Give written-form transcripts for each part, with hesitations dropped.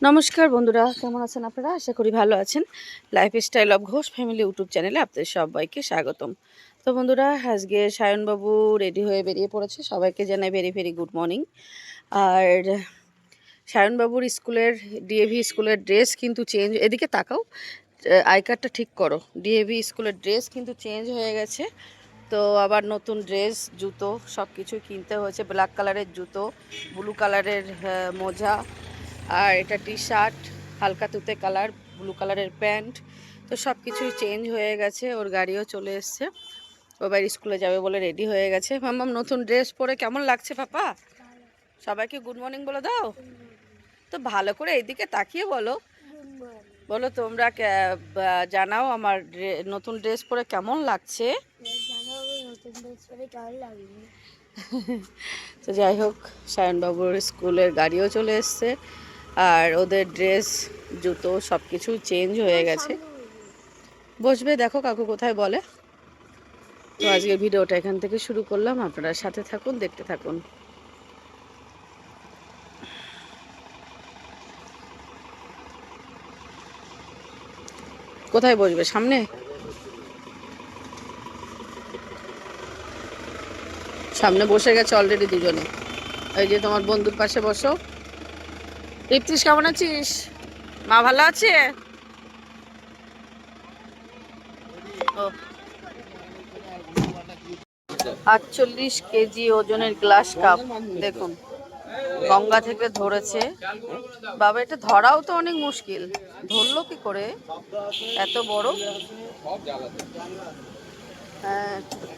নমস্কার বন্ধুরা, কেমন আছেন আপনারা? আশা করি ভালো আছেন। Lifestyle of Ghosh family YouTube চ্যানেলে আপনাদের সবাইকে স্বাগতম। তো বন্ধুরা, আজকে সায়নবাবু রেডি হয়ে বেরিয়ে পড়েছে। সবাইকে জানাই ভেরি ভেরি গুড মর্নিং। আর সায়নবাবুর স্কুলের ডিএভি স্কুলের ড্রেস কিন্তু চেঞ্জ। এদিকে তাকাও, আই কার্ডটা ঠিক করো। ডিএভি স্কুলের ড্রেস কিন্তু চেঞ্জ হয়ে গেছে। তো আবার নতুন ড্রেস, জুতো সব কিছু কিনতে হয়েছে। ব্ল্যাক কালারের জুতো, ব্লু কালারের মোজা, আর এটা টি শার্ট হালকা তুতে কালার, ব্লু কালারের প্যান্ট। তো সব কিছুই চেঞ্জ হয়ে গেছে। ওর গাড়িও চলে এসছে। ও বাড়ি স্কুলে যাবে বলে রেডি হয়ে গেছে। মাম্মাম নতুন ড্রেস পরে কেমন লাগছে পাপা? সবাইকে গুড মর্নিং বলে দাও। তো ভালো করে এইদিকে তাকিয়ে বলো, বলো তোমরা জানাও আমার নতুন ড্রেস পরে কেমন লাগছে। তো যাই হোক, সায়নবাবুর স্কুলের গাড়িও চলে এসছে, আর ওদের ড্রেস, জুতো সব কিছু চেঞ্জ হয়ে গেছে। বসবে, দেখো কাকু কোথায় বলে। তো আজকের ভিডিওটা এখান থেকে শুরু করলাম। আপনারা সাথে থাকুন, দেখতে থাকুন। কোথায় বসবে? সামনে? সামনে বসে গেছে অলরেডি দুজনে। এই যে তোমার বন্ধুর পাশে বসো। রিপ্তিস, কেমন আছিস? মা ভালো আছে? ও, 48 কেজি ওজনের গ্লাস কাপ দেখুন, গঙ্গা থেকে ধরেছে। বাবা, এটা ধরাও তো অনেক মুশকিল। ধরলো কি করে এত বড়?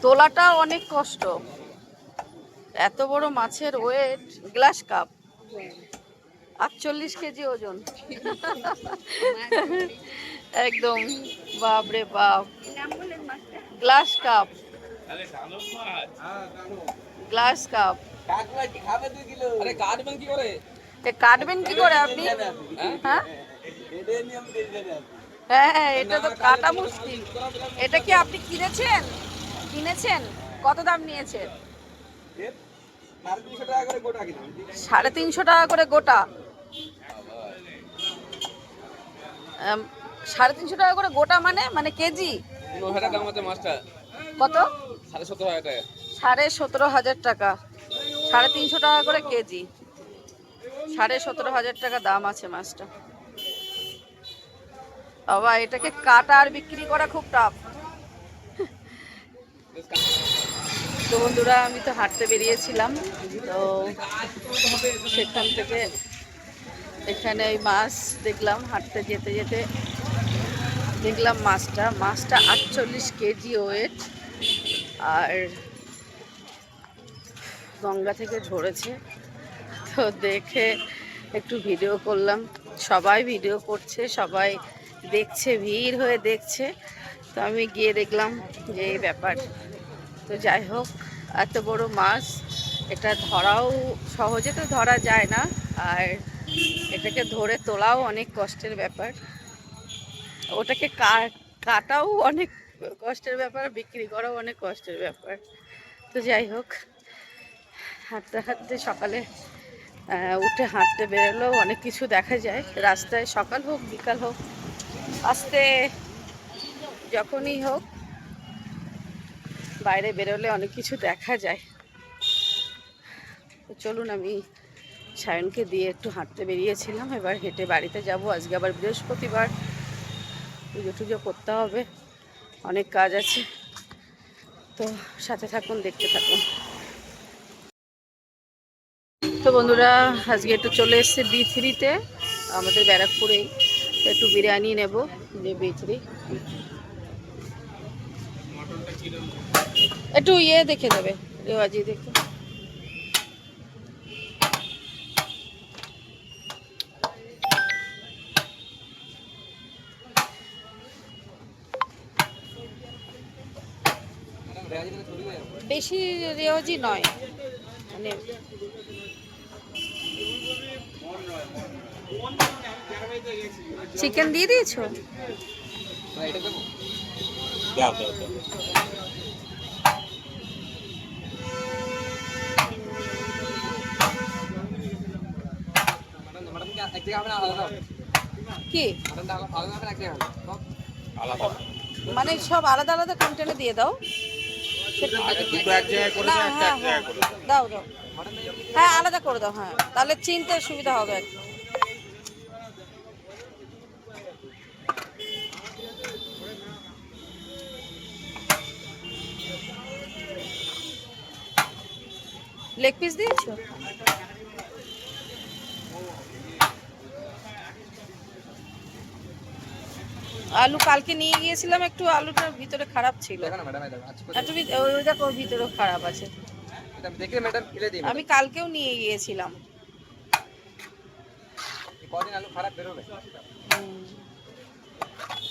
তোলাটা অনেক কষ্ট। এত বড় মাছের ওয়েট, গ্লাস কাপ 48 কেজি ওজন। একদম বাপরে বাপ। Glass cup, glass cup. কাটবেন কি করে আপনি? হ্যাঁ হ্যাঁ, এটা তো কাটা মুশকিল। এটা কি আপনি কিনেছেন? কিনেছেন? কত দাম নিয়েছেন? 350 টাকা করে গোটা। 350 টাকা করে গোটা মানে মানে কেজি কত? 17,500 টাকা। 350 টাকা করে কেজি, 17,500 টাকা দাম আছে মাছটা। বাবা, এটাকে কাটা আর বিক্রি করা খুব টাফ। তো বন্ধুরা, আমি তো হাঁটতে বেরিয়েছিলাম। তো সেখান থেকে এখানে এই মাছ দেখলাম। হাঁটতে যেতে যেতে দেখলাম মাছটা 48 কেজি ওয়েট, আর গঙ্গা থেকে ধরেছে। তো দেখে একটু ভিডিও করলাম। সবাই ভিডিও করছে, সবাই দেখছে, ভিড় হয়ে দেখছে। তো আমি গিয়ে দেখলাম যে এই ব্যাপার। তো যাই হোক, এত বড় মাছ, এটা ধরাও সহজে তো ধরা যায় না, আর এটাকে ধরে তোলাও অনেক কষ্টের ব্যাপার। ওটাকে কাটাও অনেক কষ্টের ব্যাপার, বিক্রি করাও অনেক কষ্টের ব্যাপার। তো যাই হোক, হাঁটতে হাঁটতে সকালে উঠে হাঁটতে বেরোলেও অনেক কিছু দেখা যায় রাস্তায়। সকাল হোক বিকাল হোক, আসতে যখনই হোক, বাইরে বেরোলে অনেক কিছু দেখা যায়। তো চলুন, আমি সায়নকে দিয়ে একটু হাঁটতে বেরিয়েছিলাম। এবার হেঁটে বাড়িতে যাব। আজকে আবার বৃহস্পতিবার, পুজো টুজো করতে হবে, অনেক কাজ আছে। তো সাথে থাকুন, দেখতে থাকুন। তো বন্ধুরা, আজকে একটু চলে এসছে B3-তে, আমাদের ব্যারাকপুরেই। একটু বিরিয়ানি নেব, যে B3 একটু দেখে দেবে, রেওয়াজি দেখে। বেশি রেওয়াজি নয়, মানে চিকেন দিয়ে দিয়েছো? কি মানে সব আলাদা আলাদা কন্টেনারে দিয়ে দাও। না হ্যাঁ হ্যাঁ দাও দাও, হ্যাঁ আলাদা করে দাও, হ্যাঁ তাহলে চিনতে সুবিধা হবে একটু। লেগ পিস দিয়েছো? আলু কালকে নিয়ে গিয়েছিলাম, একটু আলুটার ভিতরে খারাপ ছিল, একটু ওই দেখো ভিতরে খারাপ আছে। আমি কালকেও নিয়ে গিয়েছিলাম।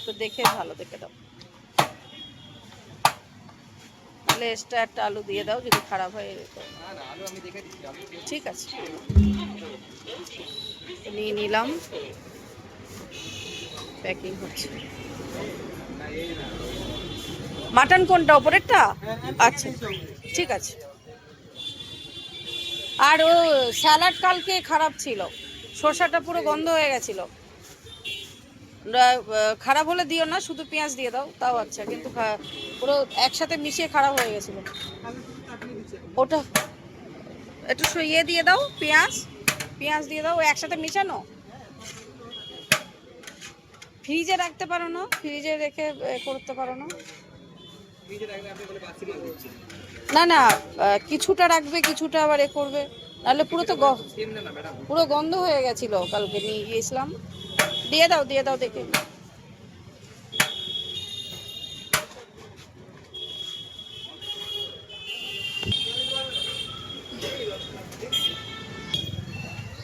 তো দেখে ভালো দেখে দাও, তাহলে এক্সট্রা একটা আলু দিয়ে দাও যদি খারাপ হয়। ঠিক আছে, নিয়ে নিলাম, প্যাকিং হচ্ছে। মাটন কোনটা, ওপরেরটা? আচ্ছা ঠিক আছে। আর ও স্যালাড কালকে খারাপ ছিল, শসাটা পুরো গন্ধ হয়ে গেছিল। খারাপ হলে দিও না, শুধু পেঁয়াজ দিয়ে দাও তাও আচ্ছা, কিন্তু পুরো একসাথে মিশিয়ে খারাপ হয়ে গেছিল। ওটা একটু ইয়ে দিয়ে দাও, পেঁয়াজ পেঁয়াজ দিয়ে দাও, একসাথে মিশানো। ফ্রিজে রাখতে পারো না? ফ্রিজে রেখে করতে পারো না? না না, কিছুটা রাখবে কিছুটা আবার করবে, নাহলে পুরো তো পুরো গন্ধ হয়ে গেছিল কালকে নিয়ে গিয়েছিলাম। দিয়ে দাও দিয়ে দাও দেখে।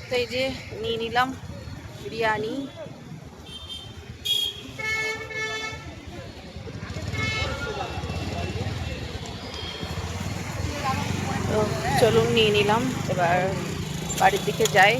তো এই যে নিয়ে নিলাম বিরিয়ানি। তো চলুন নিয়ে নিলাম, এবার বাড়ির দিকে যাই।